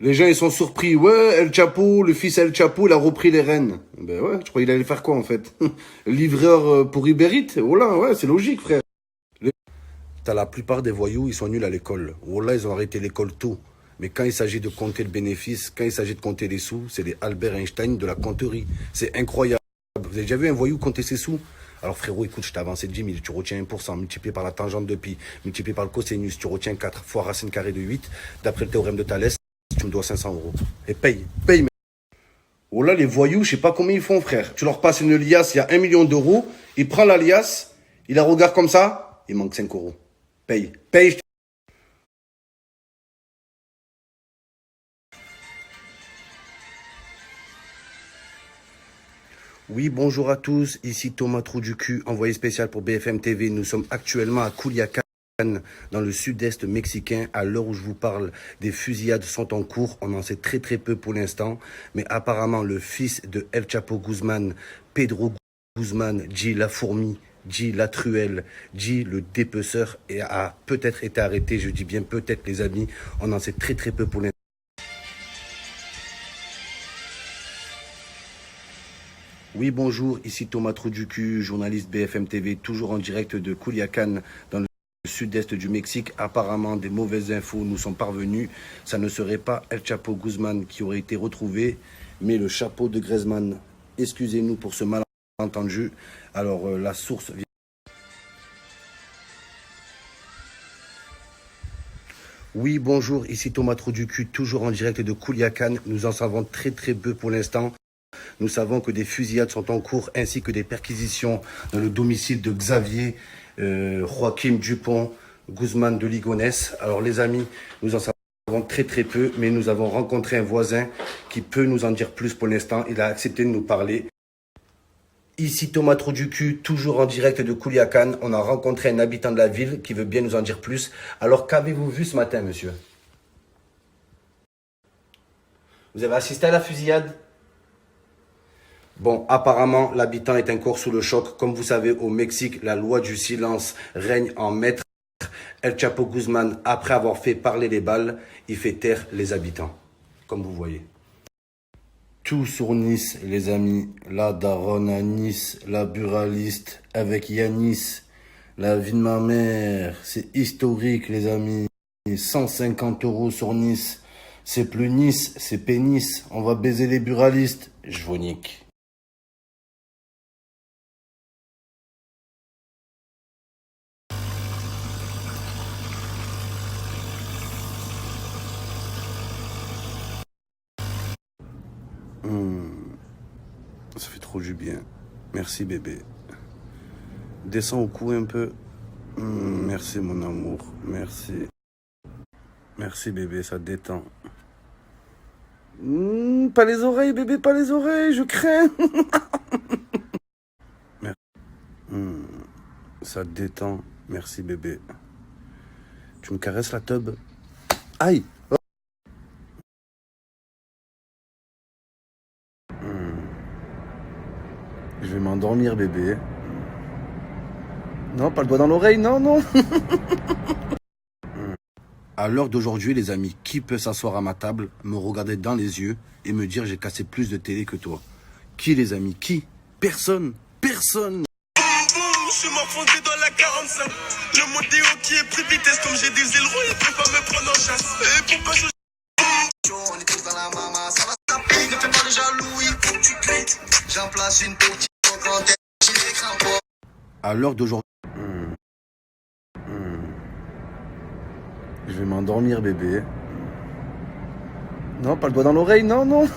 Les gens, ils sont surpris. Ouais, El Chapo, le fils El Chapo, il a repris les rênes. Ben ouais, je crois qu'il allait faire quoi, en fait? Livreur pour Uber Eats? Oh là, ouais, c'est logique, frère. T'as la plupart des voyous, ils sont nuls à l'école. Oh là, ils ont arrêté l'école tôt. Mais quand il s'agit de compter le bénéfice, quand il s'agit de compter les sous, c'est les Albert Einstein de la compterie. C'est incroyable. Vous avez déjà vu un voyou compter ses sous? Alors frérot, écoute, je t'ai avancé 10 000, tu retiens 1%, multiplié par la tangente de pi, multiplié par le cosinus, tu retiens 4 fois racine carrée de 8. D'après le théorème de Thalès, tu me dois 500 euros. Et paye. Oh là, les voyous, je sais pas combien ils font, frère. Tu leur passes une liasse, il y a 1 million d'euros, il prend la liasse, il la regarde comme ça, il manque 5 euros. Paye. Oui, bonjour à tous, ici Thomas Trou du cul, envoyé spécial pour BFM TV. Nous sommes actuellement à Culiacán, dans le sud-est mexicain. À l'heure où je vous parle, des fusillades sont en cours. On en sait très peu pour l'instant. Mais apparemment, le fils de El Chapo Guzman, Pedro Guzman, dit la fourmi, dit la truelle, dit le dépeceur, et a peut-être été arrêté. Je dis bien peut-être, les amis. On en sait très peu pour l'instant. Oui, bonjour, ici Thomas Trou du cul, journaliste BFM TV, toujours en direct de Culiacán, dans le sud-est du Mexique. Apparemment, des mauvaises infos nous sont parvenues. Ça ne serait pas El Chapo Guzman qui aurait été retrouvé, mais le chapeau de Griezmann. Excusez-nous pour ce malentendu. Alors, la source vient... Oui, bonjour, ici Thomas Trou du cul, toujours en direct de Culiacán. Nous en savons très peu pour l'instant. Nous savons que des fusillades sont en cours ainsi que des perquisitions dans le domicile de Xavier Joaquim Dupont Guzman de Ligonès. Alors les amis, nous en savons très peu, mais nous avons rencontré un voisin qui peut nous en dire plus pour l'instant. Il a accepté de nous parler. Ici Thomas Trou du cul, toujours en direct de Culiacán. On a rencontré un habitant de la ville qui veut bien nous en dire plus. Alors qu'avez-vous vu ce matin, monsieur? Vous avez assisté à la fusillade? Bon, apparemment, l'habitant est encore sous le choc. Comme vous savez, au Mexique, la loi du silence règne en maître. El Chapo Guzman, après avoir fait parler les balles, il fait taire les habitants, comme vous voyez. Tout sur Nice, les amis. La daronne à Nice, la buraliste avec Yanis. La vie de ma mère, c'est historique, les amis. 150 euros sur Nice. C'est plus Nice, c'est pénis. On va baiser les buralistes. Je vous nique. Ça fait trop du bien. Merci bébé. Descends au cou un peu. Merci mon amour. Merci. Merci bébé, ça détend. Pas les oreilles bébé, pas les oreilles, je crains. Merci. Ça détend. Merci bébé. Tu me caresses la teub? Aïe. Je vais m'endormir bébé. Non, pas le doigt dans l'oreille, non. À l'heure d'aujourd'hui, les amis, qui peut s'asseoir à ma table, me regarder dans les yeux et me dire j'ai cassé plus de télé que toi? Qui, les amis? Qui? Personne. Je suis m'enfoncé dans la 45. Le modéo qui est pris vitesse comme j'ai des ailerons, il peut pas me prendre en chasse. Et pourquoi je... On est tous dans la mama, ça va taper. Ne fais pas le jaloux, il faut que tu cries. J'en place une petite quand j'ai les crampons. À l'heure d'aujourd'hui... Je vais m'endormir bébé. Non, pas le doigt dans l'oreille, non.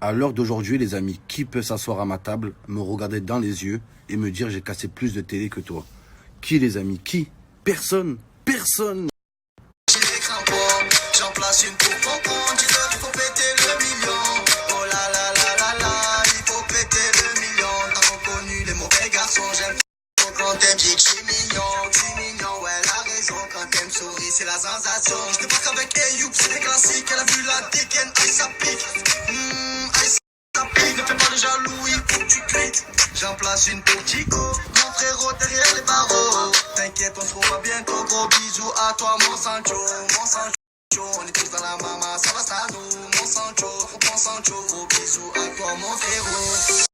À l'heure d'aujourd'hui, les amis, qui peut s'asseoir à ma table, me regarder dans les yeux et me dire j'ai cassé plus de télé que toi? Qui, les amis? Qui? Personne. J'ai les crampons, j'en place une pour comprendre. Dis-leur qu'il faut péter le million. Oh là là là là là, il faut péter le million. T'as reconnu les mauvais garçons, j'aime quand t'aimes, j'ai que je suis mignon, ouais, la raison quand t'aimes souris, c'est la sensation. Je débarque avec Ayoub, c'est des classiques, elle a vu la dégaine, aïe ça pique, ne fais pas le jaloux, il faut que tu cries. J'en place une pour Chico, mon frérot derrière les barreaux. T'inquiète, on se revoit bientôt, gros bisous à toi, mon Sancho. Sancho, on est tous dans la mama, ça va ça nous, mon Sancho, gros bisous à toi mon frérot.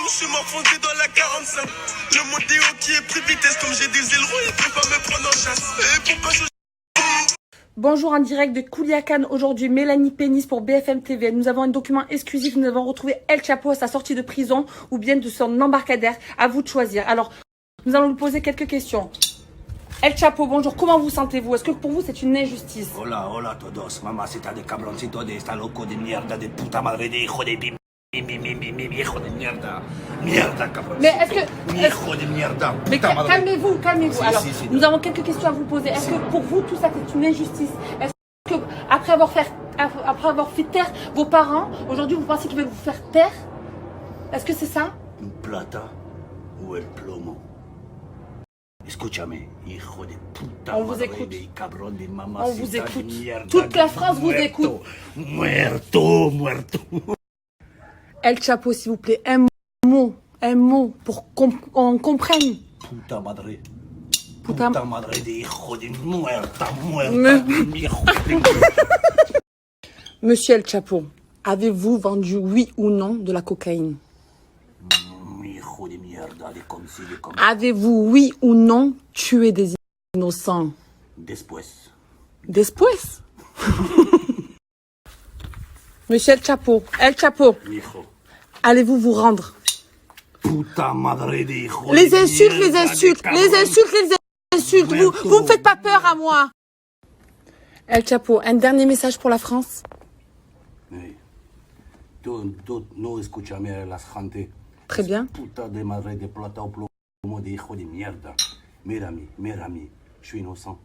Je suis morfondé dans la 45. Je monte des hauts qui est pris vitesse comme j'ai des ailerons, il peut pas me prendre en chasse. Et pourquoi je... Bonjour en direct de Culiacán, aujourd'hui Mélanie Pénis pour BFM TV. Nous avons un document exclusif, nous avons retrouvé El Chapo à sa sortie de prison ou bien de son embarcadère. À vous de choisir. Alors, nous allons lui poser quelques questions. El Chapo, bonjour, comment vous sentez-vous? Est-ce que pour vous c'est une injustice? Hola, hola todos, mamacita de cabroncito de esta loco de mierda de puta madre de hijo de bim. Hijo de mierda. Mierda, cabroncito. Mais est-ce que... Hijo de mierda. Mais Puta madre. calmez-vous, calmez-vous. Si, Alors, si, nous avons quelques questions à vous poser. Est-ce que pour vous tout ça c'est une injustice? Est-ce que après avoir fait taire vos parents, aujourd'hui vous pensez qu'ils veulent vous faire taire? Est-ce que c'est ça? Plata ou el plomo. Escúchame, hijo de puta On vous madre écoute. de cabrón de On mamacita vous écoute. de mierda. Toute la France vous Muerto, écoute. Muerto, muerto. El Chapo, s'il vous plaît, un mot pour qu'on comprenne. Puta madre. Puta- Puta madre de hijo de muerta, muerta. Me- Hijo de... Monsieur El Chapo, avez-vous vendu oui ou non de la cocaïne? Hijo de mierda, de comme si, de comme... Avez-vous oui ou non tué des innocents? Después. Después. Monsieur El Chapo, Hijo. allez-vous vous rendre? Puta madre de hijo Les de insultes, les mierda, insultes, de les cabrón. insultes, les insultes. Vous me faites pas peur à moi. El Chapo, un dernier message pour la France? Hey. Tú no escúchame a las gente. Très bien. Puta de madre de plata o plomo de hijo de mierda. Mira mi, je suis innocent.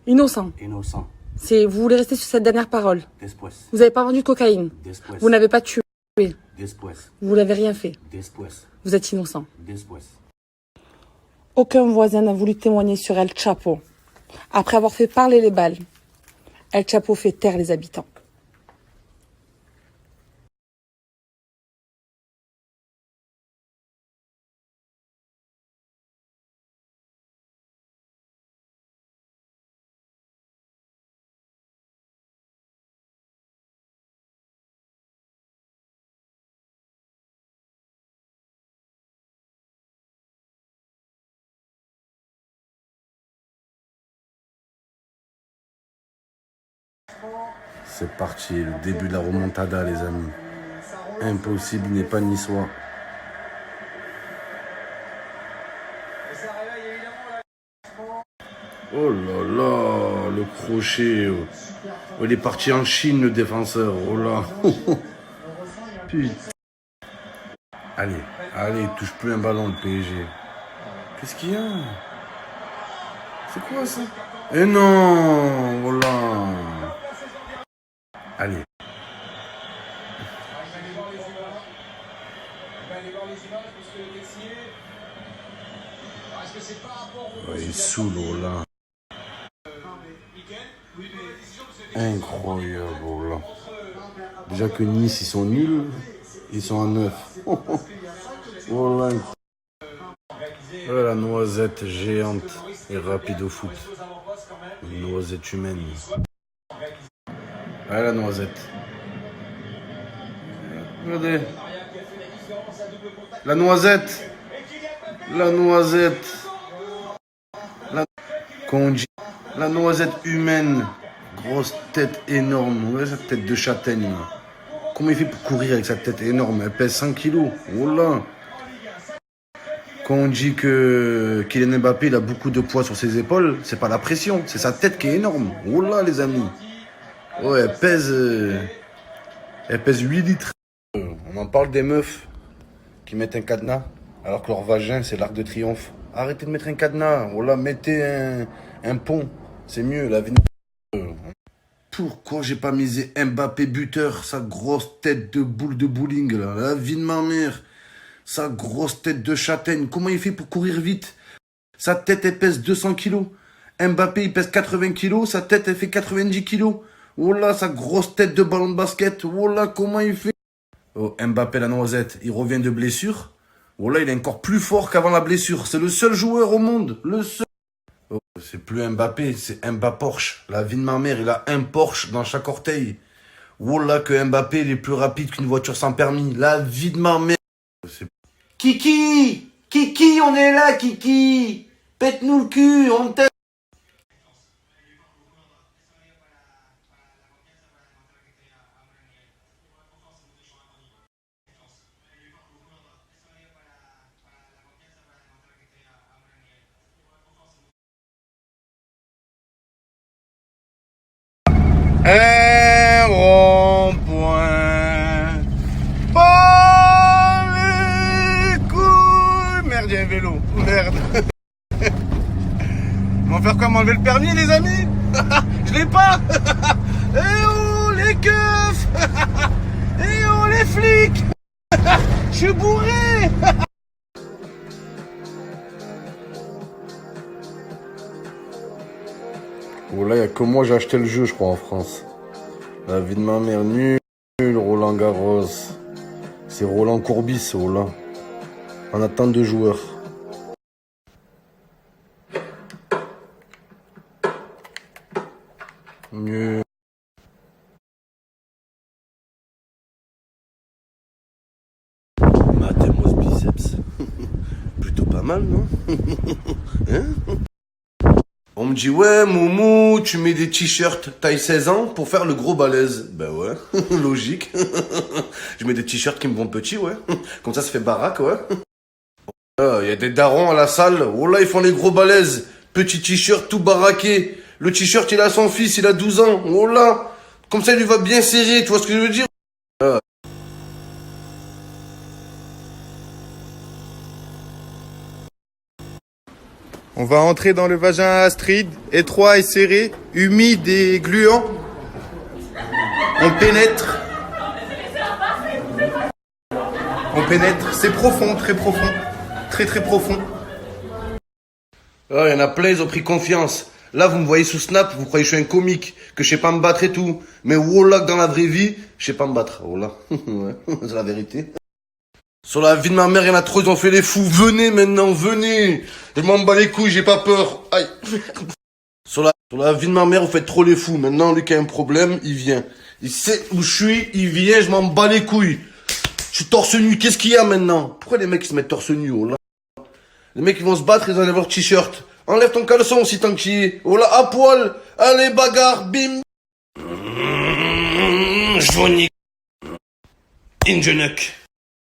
Innocent. Innocent. Vous voulez rester sur cette dernière parole. Después. Vous n'avez pas vendu de cocaïne. Después. Vous n'avez pas tué. Después. Vous n'avez rien fait. Después. Vous êtes innocent. Después. Aucun voisin n'a voulu témoigner sur El Chapo. Après avoir fait parler les balles, El Chapo fait taire les habitants. C'est parti, le début de la remontada, les amis. Impossible n'est pas niçois. Oh là là, le crochet. Oh, il est parti en Chine, le défenseur. Oh là. Putain. Allez, touche plus un ballon, le PSG. Qu'est-ce qu'il y a? C'est quoi ça? Eh non, voilà. Allez. Ouais, il saoule, oh là. Incroyable, oh là. Déjà que Nice, ils sont nuls. Ils sont à 9. Oh là. Oh, la noisette géante et rapide au foot. Une noisette humaine. Ouais, la noisette. Regardez. La noisette. La noisette. La noisette humaine. Grosse tête énorme. Ouais, cette tête de châtaigne. Là. Comment il fait pour courir avec sa tête énorme? Elle pèse 100 kilos. Oh là. Quand on dit que Kylian Mbappé il a beaucoup de poids sur ses épaules, c'est pas la pression, c'est sa tête qui est énorme. Oh là, les amis. Ouais, elle pèse 8 litres. On en parle des meufs qui mettent un cadenas alors que leur vagin c'est l'arc de triomphe. Arrêtez de mettre un cadenas. Oh là, mettez un pont. C'est mieux, la vie. Pourquoi j'ai pas misé Mbappé buteur, sa grosse tête de boule de bowling là, la vie de ma mère. Sa grosse tête de châtaigne, comment il fait pour courir vite? Sa tête, elle pèse 200 kilos. Mbappé, il pèse 80 kilos. Sa tête, elle fait 90 kilos. Oh là, sa grosse tête de ballon de basket. Oh là, comment il fait? Oh, Mbappé, la noisette, il revient de blessure. Oh là, il est encore plus fort qu'avant la blessure. C'est le seul joueur au monde. Le seul. Oh, c'est plus Mbappé, c'est Mbappé Porsche. La vie de ma mère, il a un Porsche dans chaque orteil. Wallah que Mbappé, il est plus rapide qu'une voiture sans permis. La vie de ma mère. Kiki! Kiki, on est là, Kiki! Pète-nous le cul, on t'aime! Un rond-point. Pas les couilles. Merde, il y a un vélo. Merde. On va faire quoi, m'enlever le permis, les amis? Je l'ai pas. Eh oh, les keufs. Eh oh, les flics. Je suis bourré. Oh là, il n'y a que moi, j'ai acheté le jeu, je crois, en France. La vie de ma mère, nul, Roland Garros. C'est Roland Courbis, Roland. On attend 2 joueurs. Nul. Matemos biceps. Plutôt pas mal, non? Hein? On me dit, ouais, Moumou, tu mets des t-shirts taille 16 ans pour faire le gros balèze. Ben ouais, logique. Je mets des t-shirts qui me vont petits, ouais. Comme ça fait baraque, ouais. Il y a des darons à la salle. Oh là, ils font les gros balèzes. Petit t-shirt tout baraqué. Le t-shirt, il a son fils, il a 12 ans. Oh là. Comme ça, il lui va bien serrer, tu vois ce que je veux dire? On va entrer dans le vagin à Astrid, étroit et serré, humide et gluant. On pénètre. On pénètre. C'est profond, très profond. Très très profond. Ah, il y en a plein, ils ont pris confiance. Là, vous me voyez sous Snap, vous croyez que je suis un comique, que je sais pas me battre et tout. Mais wallah, que dans la vraie vie, je sais pas me battre. Wallah. Ouais, c'est la vérité. Sur la vie de ma mère, il y en a trop, ils ont fait les fous. Venez maintenant, venez. Je m'en bats les couilles, j'ai pas peur. Aïe. Sur la vie de ma mère, vous faites trop les fous. Maintenant, lui qui a un problème, il vient. Il sait où je suis, il vient, je m'en bats les couilles. Je suis torse nu, qu'est-ce qu'il y a maintenant? Pourquoi les mecs ils se mettent torse nu, oh là? Les mecs ils vont se battre, ils enlèvent leur t-shirt. Enlève ton caleçon aussi tant qu'il y est. Oh là, à poil. Allez, bagarre, bim. Johnny. Ingenuck.